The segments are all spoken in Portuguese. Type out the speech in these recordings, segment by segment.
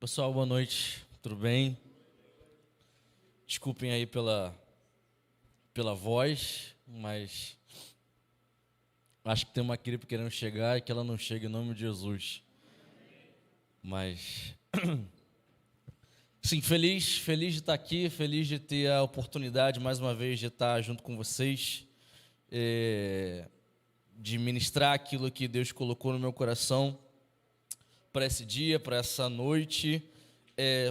Pessoal, boa noite, tudo bem? Desculpem aí pela voz, mas acho que tem uma gripe querendo chegar e que ela não chega em nome de Jesus. Mas, sim, feliz de estar aqui, feliz de ter a oportunidade mais uma vez de estar junto com vocês, de ministrar aquilo que Deus colocou no meu coração para esse dia, para essa noite,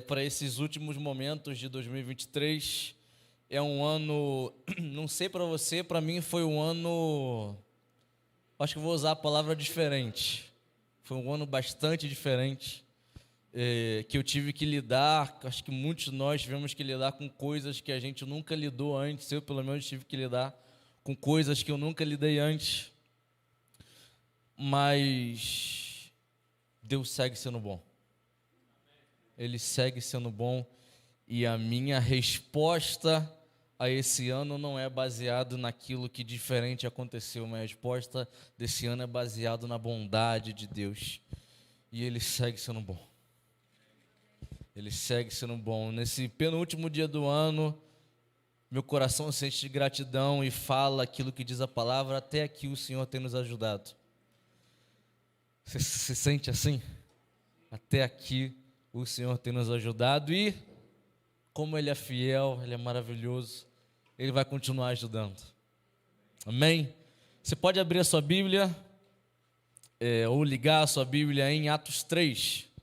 para esses últimos momentos de 2023. É um ano, não sei para você, para mim foi um ano, acho que vou usar a palavra diferente. Foi um ano bastante diferente, que eu tive que lidar, acho que muitos de nós tivemos que lidar com coisas que a gente nunca lidou antes. Eu, pelo menos, tive que lidar com coisas que eu nunca lidei antes. Mas Deus segue sendo bom. Ele segue sendo bom, e a minha resposta a esse ano não é baseado naquilo que diferente aconteceu. Minha resposta desse ano é baseado na bondade de Deus, e Ele segue sendo bom. Ele segue sendo bom. Nesse penúltimo dia do ano, meu coração sente gratidão e fala aquilo que diz a palavra: até aqui o Senhor tem nos ajudado. Você se sente assim? Até aqui o Senhor tem nos ajudado, e como Ele é fiel, Ele é maravilhoso, Ele vai continuar ajudando. Amém? Você pode abrir a sua Bíblia, ou ligar a sua Bíblia em Atos 3.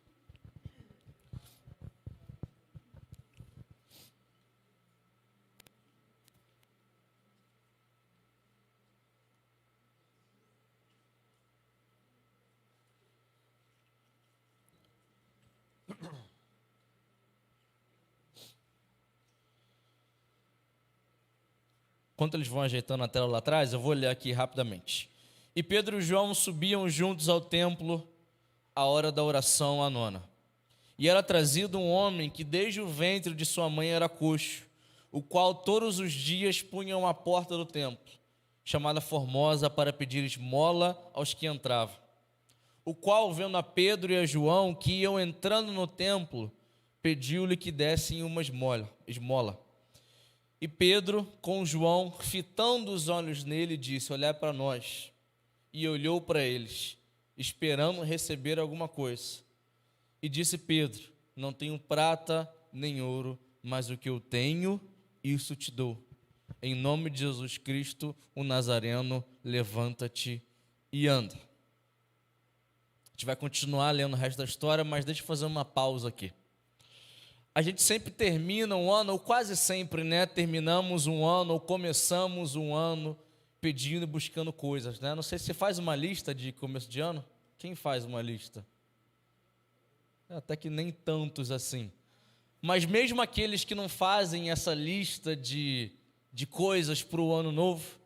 Enquanto eles vão ajeitando a tela lá atrás, eu vou ler aqui rapidamente. E Pedro e João subiam juntos ao templo à hora da oração, a nona. E era trazido um homem que desde o ventre de sua mãe era coxo, o qual todos os dias punham à porta do templo, chamada Formosa, para pedir esmola aos que entravam. O qual, vendo a Pedro e a João que iam entrando no templo, pediu-lhe que dessem uma esmola. E Pedro, com João, fitando os olhos nele, disse: olhai para nós. E olhou para eles, esperando receber alguma coisa. E disse Pedro: não tenho prata nem ouro, mas o que eu tenho, isso te dou. Em nome de Jesus Cristo, o Nazareno, levanta-te e anda. A gente vai continuar lendo o resto da história, mas deixa eu fazer uma pausa aqui. A gente sempre termina um ano, ou quase sempre, né? Terminamos um ano, ou começamos um ano pedindo e buscando coisas, né? Não sei se você faz uma lista de começo de ano. Quem faz uma lista? Até que nem tantos assim. Mas mesmo aqueles que não fazem essa lista de coisas para o ano novo,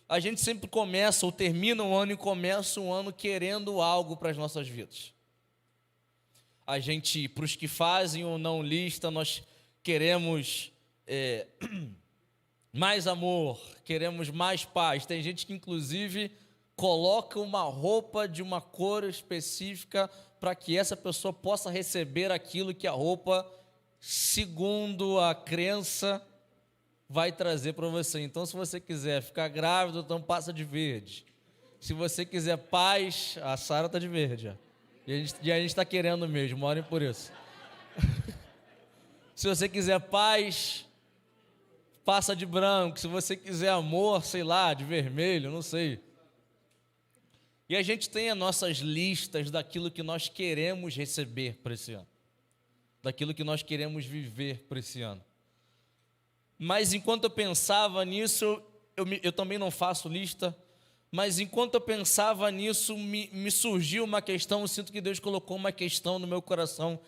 a gente sempre começa ou termina um ano e começa um ano querendo algo para as nossas vidas. A gente, para os que fazem ou não lista, nós queremos mais amor, queremos mais paz. Tem gente que inclusive coloca uma roupa de uma cor específica para que essa pessoa possa receber aquilo que a roupa, segundo a crença, vai trazer para você. Então, se você quiser ficar grávido, então passa de verde. Se você quiser paz, a Sara está de verde, ó. E a gente está querendo mesmo, orem por isso. Se você quiser paz, passa de branco. Se você quiser amor, sei lá, de vermelho, não sei. E a gente tem as nossas listas daquilo que nós queremos receber para esse ano, daquilo que nós queremos viver para esse ano. Mas enquanto eu pensava nisso, eu também não faço lista, mas enquanto eu pensava nisso, me surgiu uma questão. Eu sinto que Deus colocou uma questão no meu coração.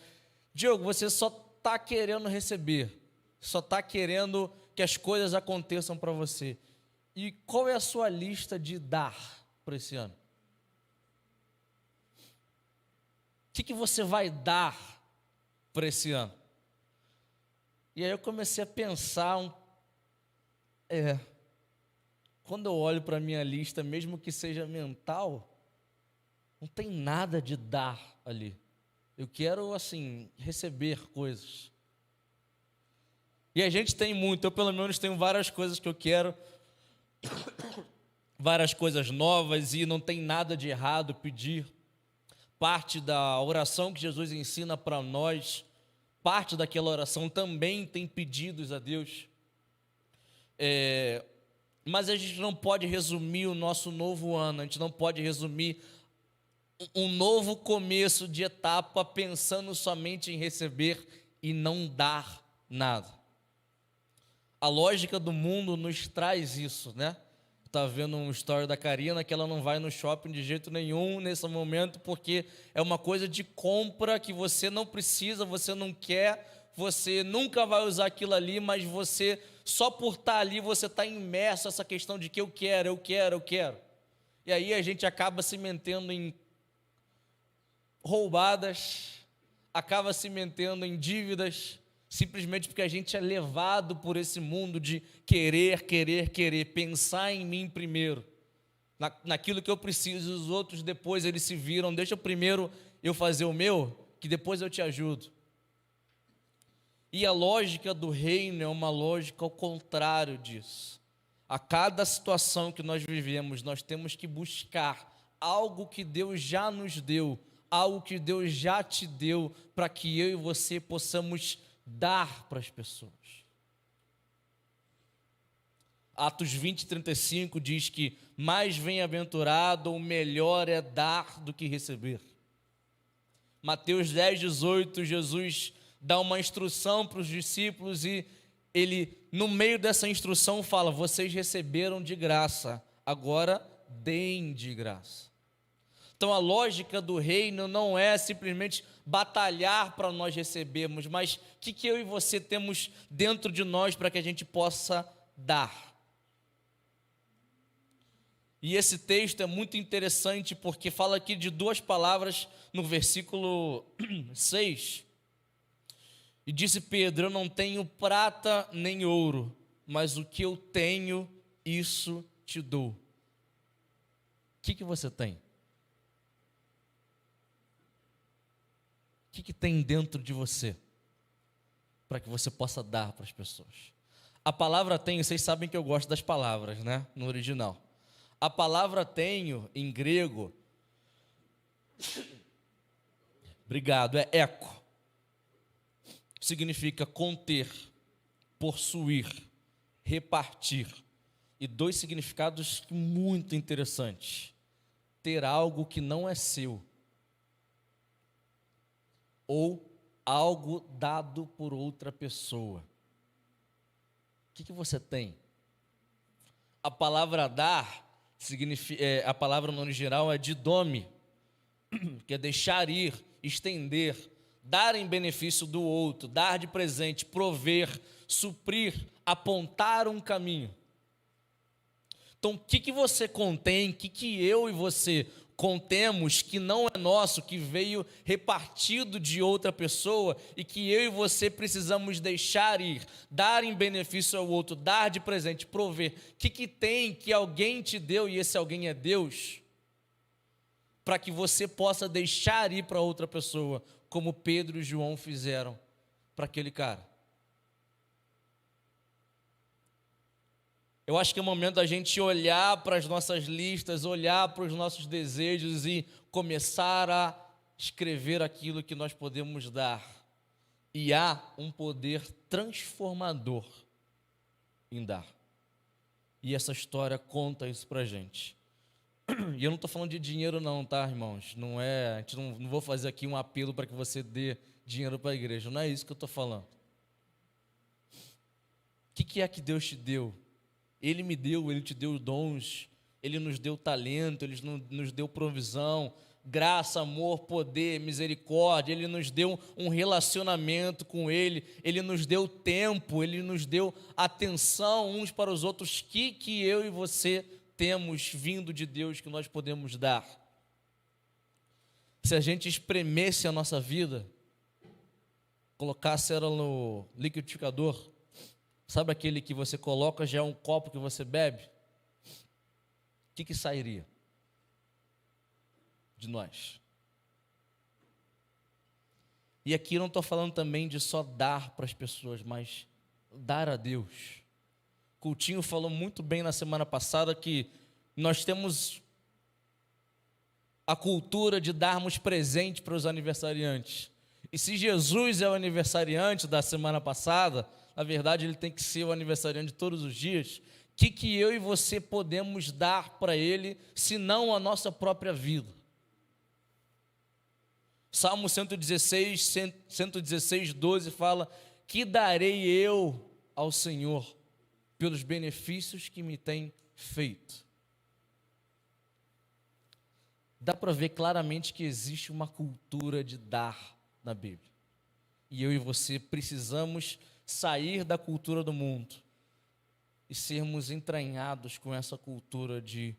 Diogo, você só está querendo receber, só está querendo que as coisas aconteçam para você. E qual é a sua lista de dar para esse ano? O que você vai dar para esse ano? E aí eu comecei a pensar, quando eu olho para a minha lista, mesmo que seja mental, não tem nada de dar ali. Eu quero, assim, receber coisas. E a gente tem muito, eu pelo menos tenho várias coisas que eu quero, várias coisas novas, e não tem nada de errado pedir. Parte da oração que Jesus ensina para nós, parte daquela oração também tem pedidos a Deus. Mas a gente não pode resumir o nosso novo ano, a gente não pode resumir um novo começo de etapa pensando somente em receber e não dar nada. A lógica do mundo nos traz isso, né? Tá vendo uma história da Karina que ela não vai no shopping de jeito nenhum nesse momento porque é uma coisa de compra que você não precisa, você não quer, você nunca vai usar aquilo ali, mas você, só por estar ali, você está imerso nessa questão de que eu quero. E aí a gente acaba se metendo em roubadas, acaba se metendo em dívidas, simplesmente porque a gente é levado por esse mundo de querer, pensar em mim primeiro, naquilo que eu preciso, os outros depois eles se viram, deixa primeiro eu fazer o meu, que depois eu te ajudo. E a lógica do reino é uma lógica ao contrário disso. A cada situação que nós vivemos, nós temos que buscar algo que Deus já nos deu, algo que Deus já te deu, para que eu e você possamos dar para as pessoas. Atos 20:35 diz que mais bem-aventurado ou melhor é dar do que receber. Mateus 10:18, Jesus dá uma instrução para os discípulos e ele, no meio dessa instrução, fala: vocês receberam de graça, agora deem de graça. Então a lógica do reino não é simplesmente batalhar para nós recebermos, mas o que eu e você temos dentro de nós para que a gente possa dar. E esse texto é muito interessante porque fala aqui de duas palavras no versículo 6. E disse Pedro: eu não tenho prata nem ouro, mas o que eu tenho, isso te dou. O que você tem? O que tem dentro de você para que você possa dar para as pessoas? A palavra tenho, vocês sabem que eu gosto das palavras, né? No original. A palavra tenho, em grego, obrigado, é eco. Significa conter, possuir, repartir. E dois significados muito interessantes. Ter algo que não é seu, ou algo dado por outra pessoa. O que você tem? A palavra dar, a palavra no original é didome, que é deixar ir, estender, dar em benefício do outro, dar de presente, prover, suprir, apontar um caminho. Então, o que você contém, o que eu e você contemos que não é nosso, que veio repartido de outra pessoa e que eu e você precisamos deixar ir, dar em benefício ao outro, dar de presente, prover. O que tem que alguém te deu e esse alguém é Deus, para que você possa deixar ir para outra pessoa, como Pedro e João fizeram para aquele cara. Eu acho que é o momento da gente olhar para as nossas listas, olhar para os nossos desejos e começar a escrever aquilo que nós podemos dar. E há um poder transformador em dar. E essa história conta isso para a gente. E eu não estou falando de dinheiro não, tá, irmãos? A gente não vou fazer aqui um apelo para que você dê dinheiro para a igreja. Não é isso que eu estou falando. O que é que Deus te deu? Ele me deu, Ele te deu dons, Ele nos deu talento, Ele nos deu provisão, graça, amor, poder, misericórdia. Ele nos deu um relacionamento com Ele, Ele nos deu tempo, Ele nos deu atenção uns para os outros. Que eu e você temos vindo de Deus que nós podemos dar? Se a gente espremesse a nossa vida, colocasse ela no liquidificador, sabe aquele que você coloca, já é um copo que você bebe? O que sairia de nós? E aqui eu não estou falando também de só dar para as pessoas, mas dar a Deus. Coutinho falou muito bem na semana passada que nós temos a cultura de darmos presente para os aniversariantes. E se Jesus é o aniversariante da semana passada, na verdade ele tem que ser o aniversariante de todos os dias. O que eu e você podemos dar para ele, se não a nossa própria vida? Salmo 116, 12 fala: que darei eu ao Senhor pelos benefícios que me tem feito? Dá para ver claramente que existe uma cultura de dar na Bíblia. E eu e você precisamos sair da cultura do mundo e sermos entranhados com essa cultura de...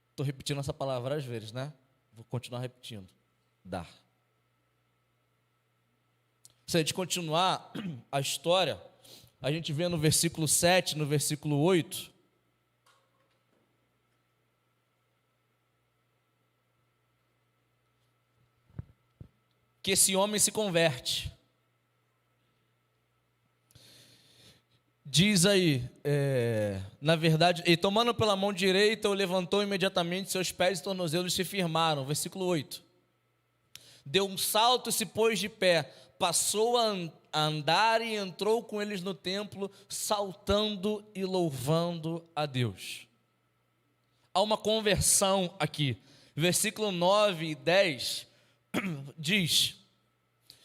Estou repetindo essa palavra várias vezes, né? Vou continuar repetindo. Dar. Se a gente continuar a história, a gente vê no versículo 7, no versículo 8, que esse homem se converte. Diz aí, na verdade, e tomando pela mão direita, o levantou imediatamente, seus pés e tornozelos se firmaram. Versículo 8. Deu um salto e se pôs de pé, passou a andar e entrou com eles no templo, saltando e louvando a Deus. Há uma conversão aqui. Versículo 9 e 10 diz: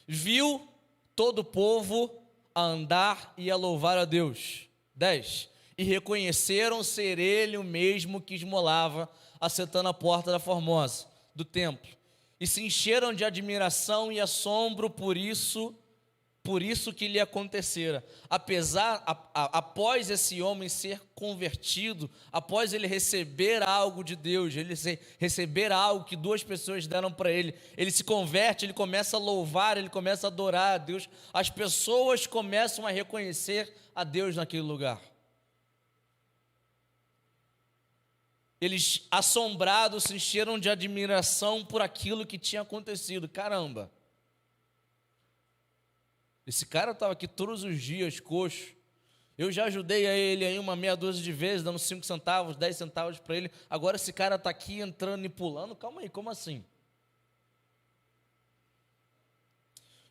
viu todo o povo a andar e a louvar a Deus. 10. E reconheceram ser ele o mesmo que esmolava, assentando a porta da Formosa, do templo. E se encheram de admiração e assombro por isso que lhe acontecera. Após esse homem ser convertido, após ele receber algo de Deus, ele receber algo que duas pessoas deram para ele, ele se converte, ele começa a louvar, ele começa a adorar a Deus, as pessoas começam a reconhecer a Deus naquele lugar. Eles, assombrados, se encheram de admiração por aquilo que tinha acontecido. Caramba! Esse cara estava aqui todos os dias, coxo. Eu já ajudei a ele aí uma meia dúzia de vezes, dando 5 centavos, 10 centavos para ele. Agora esse cara está aqui entrando e pulando. Calma aí, como assim?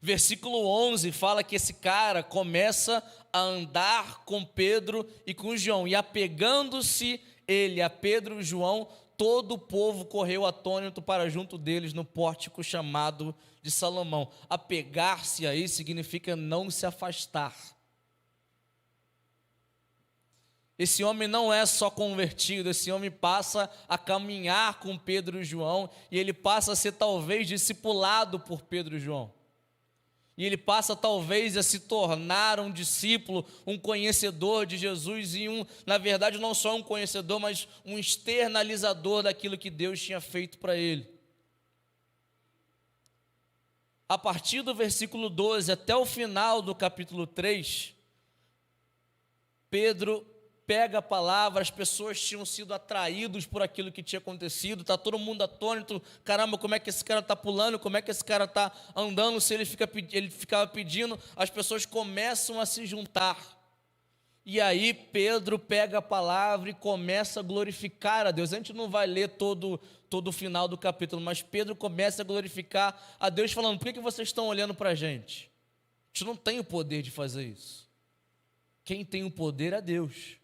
Versículo 11 fala que esse cara começa a andar com Pedro e com João. E apegando-se ele a Pedro e João, todo o povo correu atônito para junto deles no pórtico chamado de Salomão. Apegar-se aí significa não se afastar. Esse homem não é só convertido, esse homem passa a caminhar com Pedro e João, e ele passa a ser talvez discipulado por Pedro e João. E ele passa talvez a se tornar um discípulo, um conhecedor de Jesus e na verdade não só um conhecedor, mas um externalizador daquilo que Deus tinha feito para ele. A partir do versículo 12 até o final do capítulo 3, Pedro pega a palavra, as pessoas tinham sido atraídos por aquilo que tinha acontecido, está todo mundo atônito, caramba, como é que esse cara está pulando, como é que esse cara está andando, se ele ficava pedindo, as pessoas começam a se juntar, e aí Pedro pega a palavra e começa a glorificar a Deus. A gente não vai ler todo o final do capítulo, mas Pedro começa a glorificar a Deus, falando: por que vocês estão olhando para a gente? A gente não tem o poder de fazer isso, quem tem o poder é Deus.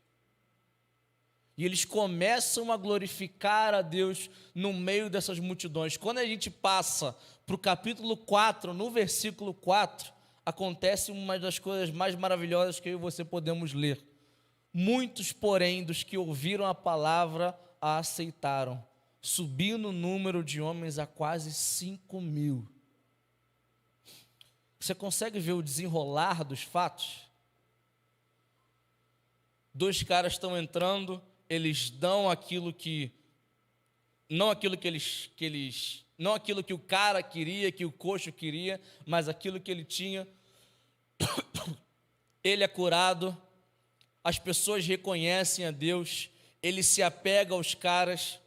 E eles começam a glorificar a Deus no meio dessas multidões. Quando a gente passa para o capítulo 4, no versículo 4, acontece uma das coisas mais maravilhosas que eu e você podemos ler. Muitos, porém, dos que ouviram a palavra a aceitaram, subindo o número de homens a quase 5.000. Você consegue ver o desenrolar dos fatos? 2 caras estão entrando, eles dão aquilo que não aquilo que o cara queria, que o coxo queria, mas aquilo que ele tinha. Ele é curado, as pessoas reconhecem a Deus, ele se apega aos caras.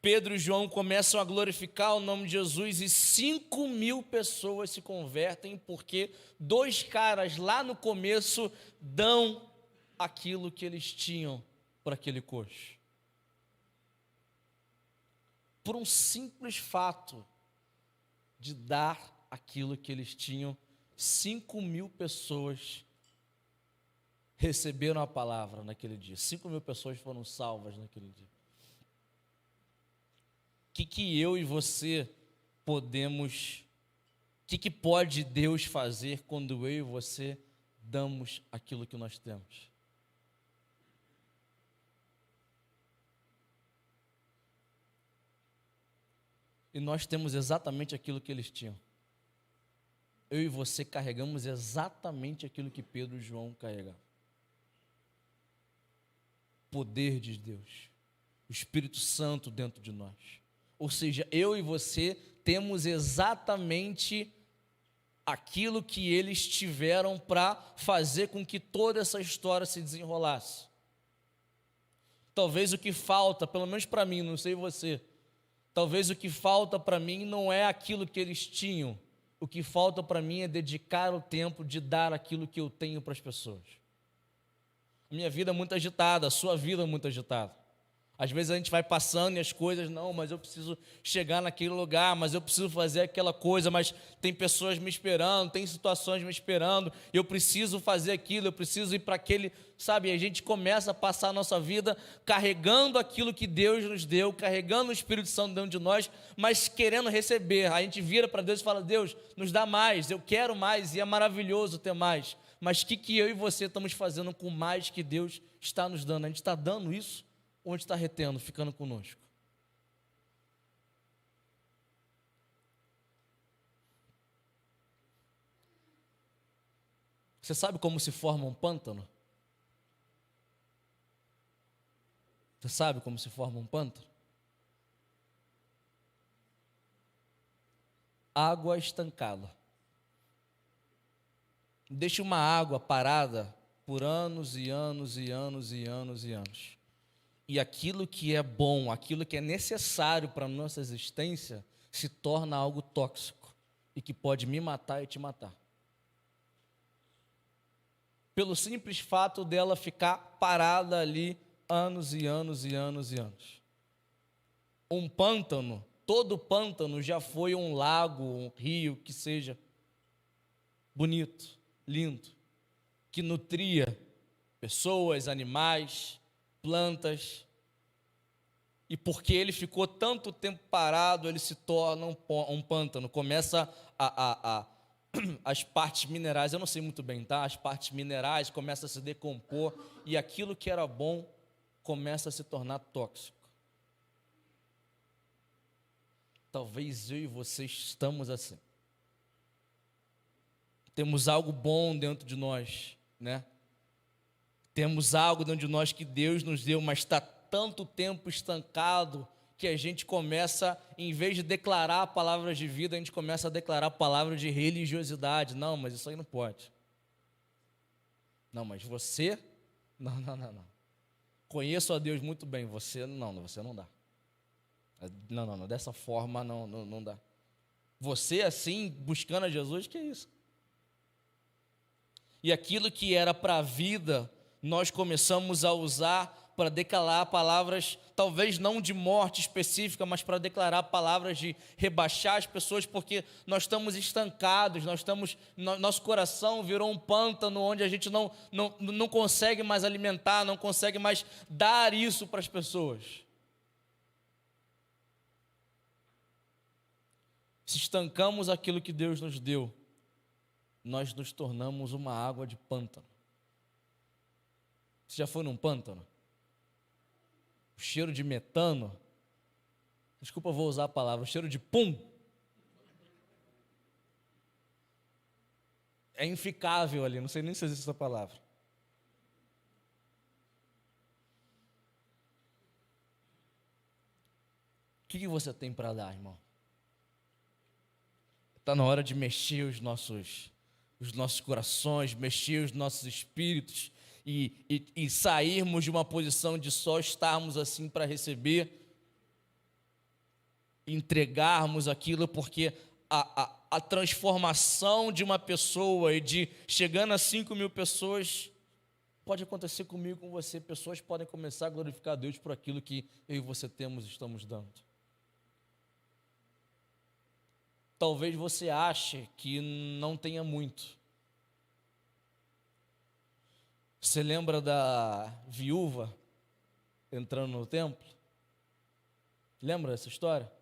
Pedro e João começam a glorificar o nome de Jesus e 5.000 pessoas se convertem, porque dois caras lá no começo dão aquilo que eles tinham para aquele coxo. Por um simples fato de dar aquilo que eles tinham, 5.000 pessoas receberam a palavra naquele dia. 5.000 pessoas foram salvas naquele dia. O que eu e você podemos, o que pode Deus fazer quando eu e você damos aquilo que nós temos? E nós temos exatamente aquilo que eles tinham. Eu e você carregamos exatamente aquilo que Pedro e João carregavam. Poder de Deus, o Espírito Santo dentro de nós. Ou seja, eu e você temos exatamente aquilo que eles tiveram para fazer com que toda essa história se desenrolasse. Talvez o que falta, pelo menos para mim, não sei você, talvez o que falta para mim não é aquilo que eles tinham. O que falta para mim é dedicar o tempo de dar aquilo que eu tenho para as pessoas. A minha vida é muito agitada, a sua vida é muito agitada. Às vezes a gente vai passando e as coisas, não, mas eu preciso chegar naquele lugar, mas eu preciso fazer aquela coisa, mas tem pessoas me esperando, tem situações me esperando, eu preciso fazer aquilo, eu preciso ir para aquele, sabe? E a gente começa a passar a nossa vida carregando aquilo que Deus nos deu, carregando o Espírito Santo dentro de nós, mas querendo receber. A gente vira para Deus e fala, Deus, nos dá mais, eu quero mais, e é maravilhoso ter mais. Mas o que eu e você estamos fazendo com mais que Deus está nos dando? A gente está dando isso? Ou a gente está retendo, ficando conosco? Você sabe como se forma um pântano? Você sabe como se forma um pântano? Água estancada. Deixa uma água parada por anos e anos e anos e anos e anos. E aquilo que é bom, aquilo que é necessário para a nossa existência, se torna algo tóxico e que pode me matar e te matar. Pelo simples fato dela ficar parada ali anos e anos e anos e anos. Um pântano, todo pântano já foi um lago, um rio, que seja bonito, lindo, que nutria pessoas, animais, plantas, e porque ele ficou tanto tempo parado, ele se torna um pântano, começa as partes minerais, eu não sei muito bem, tá? As partes minerais começam a se decompor, e aquilo que era bom começa a se tornar tóxico. Talvez eu e você estamos assim. Temos algo bom dentro de nós, né? Temos algo dentro de nós que Deus nos deu, mas está tanto tempo estancado que a gente começa, em vez de declarar palavras de vida, a gente começa a declarar palavras de religiosidade. Não, mas isso aí não pode. Não, mas você... Não. Conheço a Deus muito bem, você não dá. Não, dessa forma não dá. Você assim, buscando a Jesus, que é isso? E aquilo que era para a vida, nós começamos a usar para declarar palavras, talvez não de morte específica, mas para declarar palavras de rebaixar as pessoas, porque nós estamos estancados, nosso coração virou um pântano onde a gente não consegue mais alimentar, não consegue mais dar isso para as pessoas. Se estancamos aquilo que Deus nos deu, nós nos tornamos uma água de pântano. Você já foi num pântano? O cheiro de metano, desculpa, eu vou usar a palavra, o cheiro de pum, é inficável ali, não sei nem se existe essa palavra. O que você tem para dar, irmão? Está na hora de mexer os nossos corações, mexer os nossos espíritos e sairmos de uma posição de só estarmos assim para receber entregarmos aquilo, porque a transformação de uma pessoa e de chegando a 5.000 pessoas pode acontecer comigo, com você. Pessoas podem começar a glorificar a Deus por aquilo que eu e você estamos dando. Talvez você ache que não tenha muito. Você lembra da viúva entrando no templo? Lembra dessa história?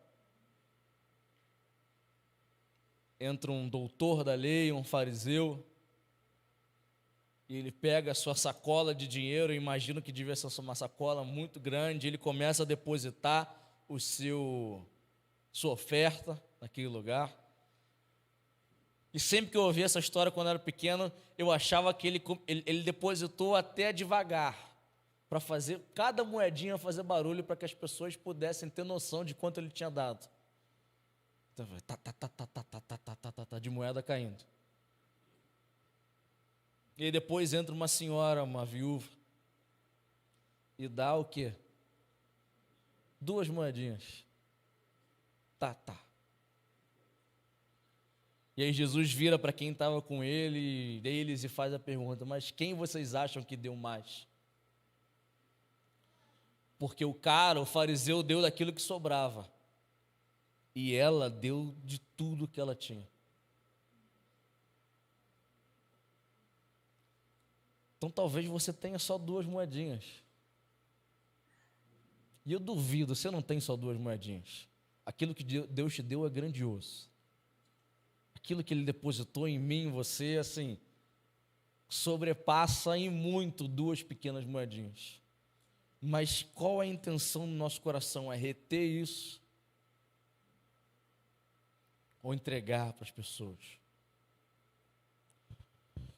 Entra um doutor da lei, um fariseu, e ele pega a sua sacola de dinheiro, eu imagino que devia ser uma sacola muito grande, ele começa a depositar sua oferta naquele lugar. E sempre que eu ouvia essa história quando eu era pequeno, eu achava que ele depositou até devagar, para fazer cada moedinha fazer barulho, para que as pessoas pudessem ter noção de quanto ele tinha dado. Então, de moeda caindo. E aí depois entra uma senhora, uma viúva, e dá o quê? 2 moedinhas. E aí Jesus vira para quem estava com eles e faz a pergunta: mas quem vocês acham que deu mais? Porque o fariseu deu daquilo que sobrava, e ela deu de tudo que ela tinha. Então talvez você tenha só 2 moedinhas. E eu duvido, você não tem só 2 moedinhas. Aquilo que Deus te deu é grandioso. Aquilo que Ele depositou em mim, você, assim, sobrepassa em muito 2 pequenas moedinhas. Mas qual a intenção do nosso coração? É reter isso? Ou entregar para as pessoas?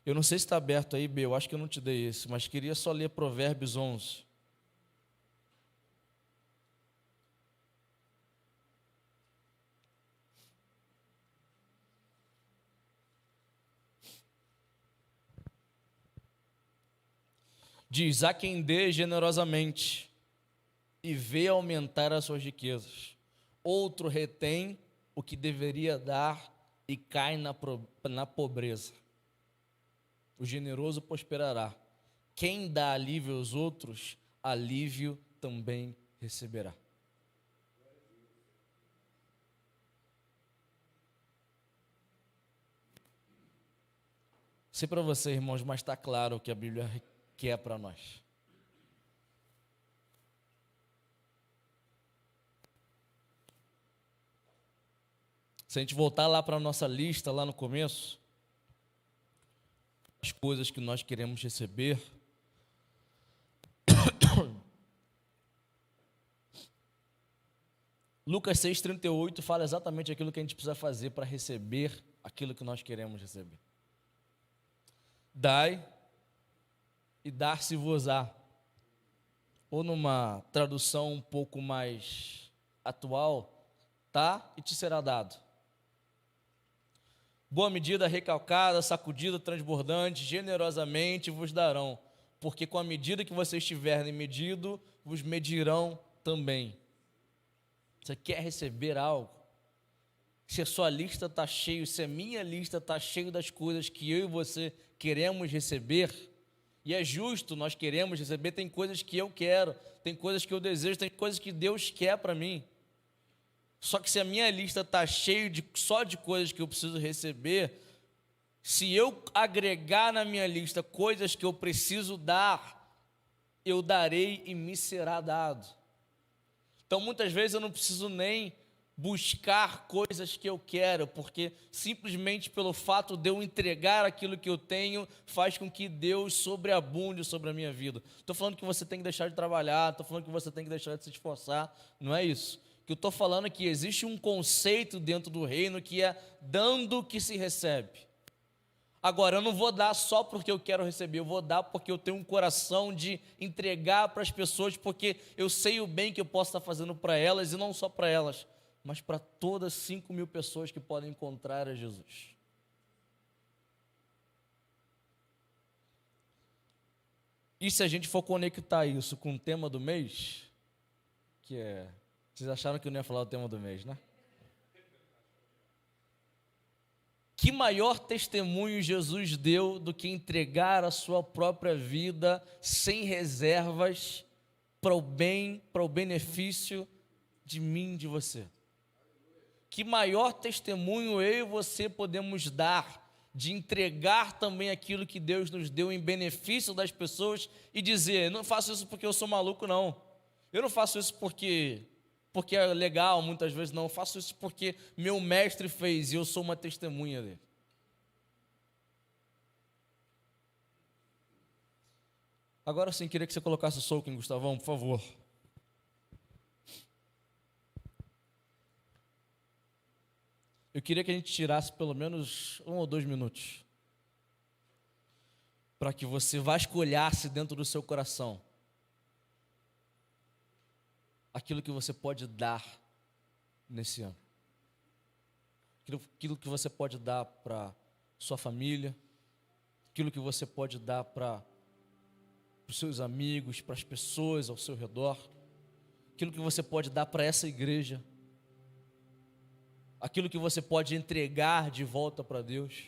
Eu não sei se está aberto aí, B, eu acho que eu não te dei esse, mas queria só ler Provérbios 11. Diz: há quem dê generosamente e vê aumentar as suas riquezas. Outro retém o que deveria dar e cai na pobreza. O generoso prosperará. Quem dá alívio aos outros, alívio também receberá. Sei para você, irmãos, mas está claro o que a Bíblia quer para nós. Se a gente voltar lá para a nossa lista, lá no começo, as coisas que nós queremos receber, Lucas 6,38 fala exatamente aquilo que a gente precisa fazer para receber aquilo que nós queremos receber. Dai e dar-se-vos-á. Ou numa tradução um pouco mais atual, tá e te será dado. Boa medida, recalcada, sacudida, transbordante, generosamente vos darão, porque com a medida que vocês tiverem medido, vos medirão também. Você quer receber algo? Se a sua lista está cheia, se a minha lista está cheia das coisas que eu e você queremos receber, e é justo, nós queremos receber, tem coisas que eu quero, tem coisas que eu desejo, tem coisas que Deus quer para mim. Só que se a minha lista está cheia só de coisas que eu preciso receber, se eu agregar na minha lista coisas que eu preciso dar, eu darei e me será dado. Então muitas vezes eu não preciso nem buscar coisas que eu quero, porque simplesmente pelo fato de eu entregar aquilo que eu tenho, faz com que Deus sobreabunde sobre a minha vida. Estou falando que você tem que deixar de trabalhar, estou falando que você tem que deixar de se esforçar, não é isso. O que eu estou falando é que existe um conceito dentro do reino que é dando que se recebe. Agora, eu não vou dar só porque eu quero receber, eu vou dar porque eu tenho um coração de entregar para as pessoas, porque eu sei o bem que eu posso estar fazendo para elas, e não só para elas, mas para todas 5.000 pessoas que podem encontrar a Jesus. E se a gente for conectar isso com o tema do mês, que é Vocês acharam que eu não ia falar o tema do mês, né? Que maior testemunho Jesus deu do que entregar a sua própria vida sem reservas para o bem, para o benefício de mim, de você. Que maior testemunho eu e você podemos dar de entregar também aquilo que Deus nos deu em benefício das pessoas e dizer, não faço isso porque eu sou maluco, não. Eu não faço isso porque é legal, muitas vezes não. Eu faço isso porque meu mestre fez e eu sou uma testemunha dele. Agora sim, queria que você colocasse o soco em Gustavão, por favor. Eu queria que a gente tirasse pelo menos 1 ou 2 minutos para que você vasculhasse dentro do seu coração aquilo que você pode dar nesse ano. Aquilo que você pode dar para sua família, aquilo que você pode dar para os seus amigos, para as pessoas ao seu redor, aquilo que você pode dar para essa igreja, aquilo que você pode entregar de volta para Deus.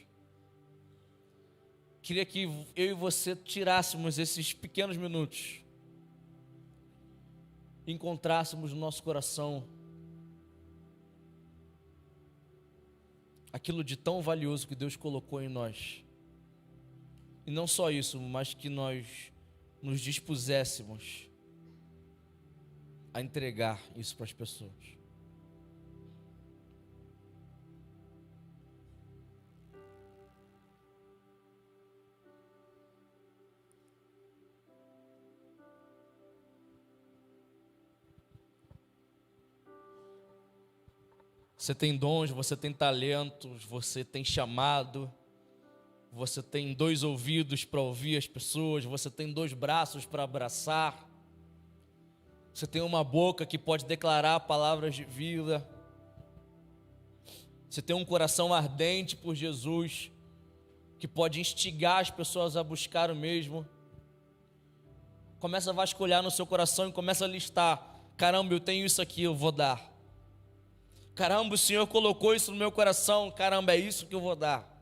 Queria que eu e você tirássemos esses pequenos minutos, encontrássemos no nosso coração aquilo de tão valioso que Deus colocou em nós. E não só isso, mas que nós nos dispuséssemos a entregar isso para as pessoas. Você tem dons, você tem talentos, você tem chamado, você tem 2 ouvidos para ouvir as pessoas, você tem 2 braços para abraçar, você tem uma boca que pode declarar palavras de vida, você tem um coração ardente por Jesus, que pode instigar as pessoas a buscar o mesmo. Começa a vasculhar no seu coração e começa a listar: caramba, eu tenho isso aqui, eu vou dar. Caramba, o Senhor colocou isso no meu coração, caramba, é isso que eu vou dar.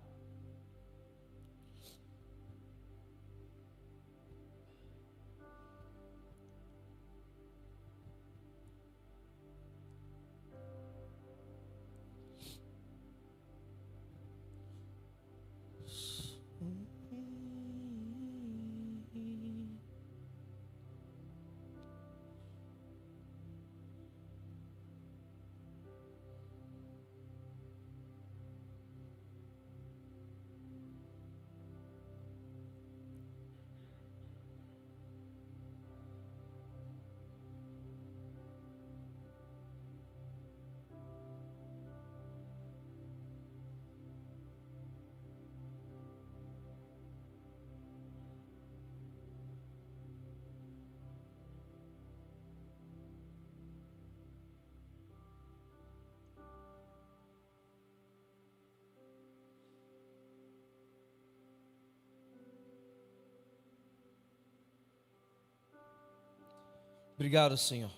Obrigado, Senhor.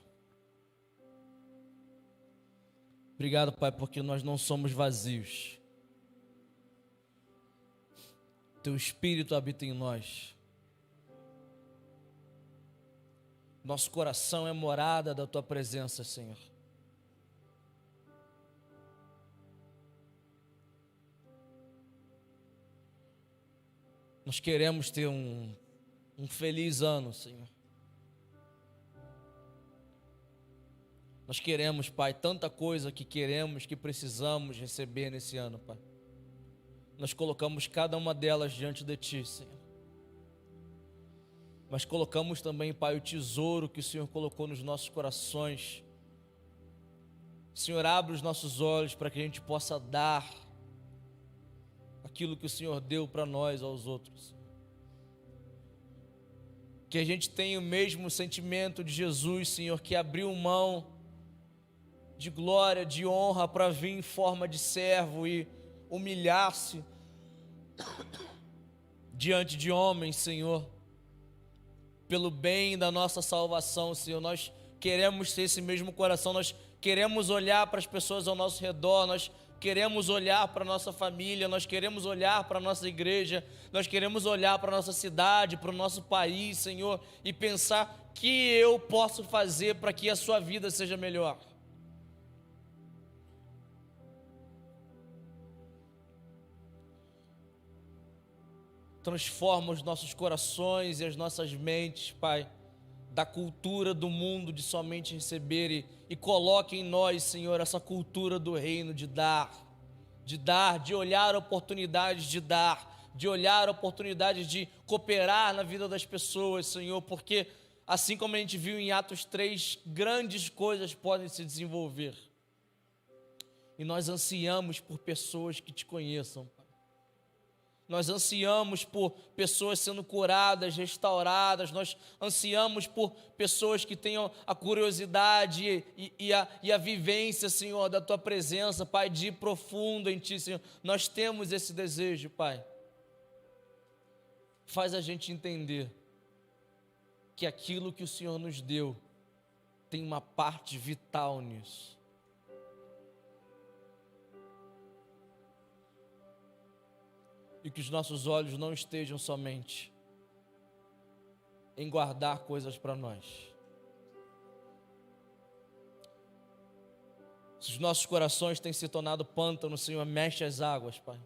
Obrigado, Pai, porque nós não somos vazios. Teu Espírito habita em nós. Nosso coração é morada da Tua presença, Senhor. Nós queremos ter um feliz ano, Senhor. Nós queremos, Pai, tanta coisa que queremos, que precisamos receber nesse ano, Pai. Nós colocamos cada uma delas diante de Ti, Senhor. Mas colocamos também, Pai, o tesouro que o Senhor colocou nos nossos corações. Senhor, abre os nossos olhos para que a gente possa dar aquilo que o Senhor deu para nós aos outros. Que a gente tenha o mesmo sentimento de Jesus, Senhor, que abriu mão de glória, de honra para vir em forma de servo e humilhar-se diante de homens, Senhor, pelo bem da nossa salvação, Senhor. Nós queremos ter esse mesmo coração, nós queremos olhar para as pessoas ao nosso redor, nós queremos olhar para a nossa família, nós queremos olhar para a nossa igreja, nós queremos olhar para a nossa cidade, para o nosso país, Senhor, e pensar: que eu posso fazer para que a sua vida seja melhor? Transforma os nossos corações e as nossas mentes, Pai, da cultura do mundo de somente receber, e coloque em nós, Senhor, essa cultura do reino de dar, de olhar oportunidades de olhar oportunidades de cooperar na vida das pessoas, Senhor, porque assim como a gente viu em Atos 3, grandes coisas podem se desenvolver, e nós ansiamos por pessoas que te conheçam. Nós ansiamos por pessoas sendo curadas, restauradas, nós ansiamos por pessoas que tenham a curiosidade e a vivência, Senhor, da Tua presença, Pai, de ir profundo em Ti, Senhor. Nós temos esse desejo, Pai. Faz a gente entender que aquilo que o Senhor nos deu tem uma parte vital nisso. E que os nossos olhos não estejam somente em guardar coisas para nós. Se os nossos corações têm se tornado pântano, Senhor, mexe as águas, Pai.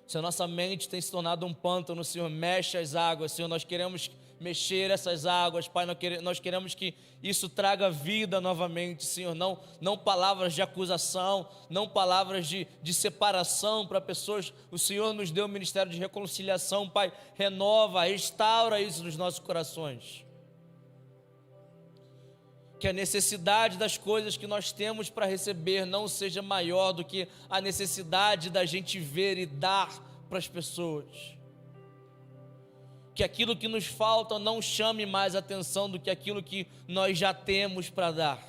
Se a nossa mente tem se tornado um pântano, Senhor, mexe as águas, Senhor. Nós queremos mexer essas águas, Pai. Nós queremos que isso traga vida novamente, Senhor. Não palavras de acusação, não palavras de separação para pessoas. O Senhor nos deu o ministério de reconciliação, Pai. Renova, restaura isso nos nossos corações. Que a necessidade das coisas que nós temos para receber não seja maior do que a necessidade da gente ver e dar para as pessoas. Que aquilo que nos falta não chame mais atenção do que aquilo que nós já temos para dar.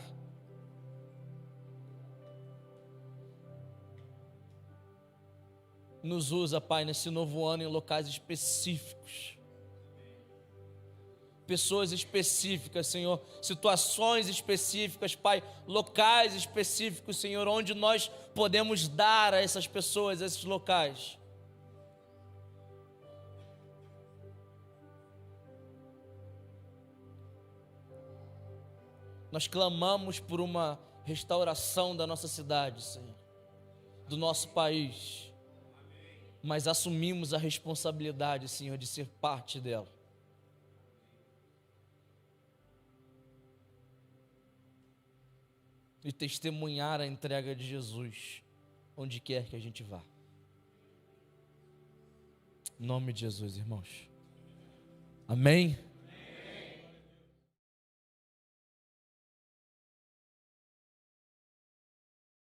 Nos usa, Pai, nesse novo ano em locais específicos. Pessoas específicas, Senhor, situações específicas, Pai, locais específicos, Senhor, onde nós podemos dar a essas pessoas, a esses locais. Nós clamamos por uma restauração da nossa cidade, Senhor, do nosso país, mas assumimos a responsabilidade, Senhor, de ser parte dela. E testemunhar a entrega de Jesus onde quer que a gente vá. Em nome de Jesus, irmãos. Amém?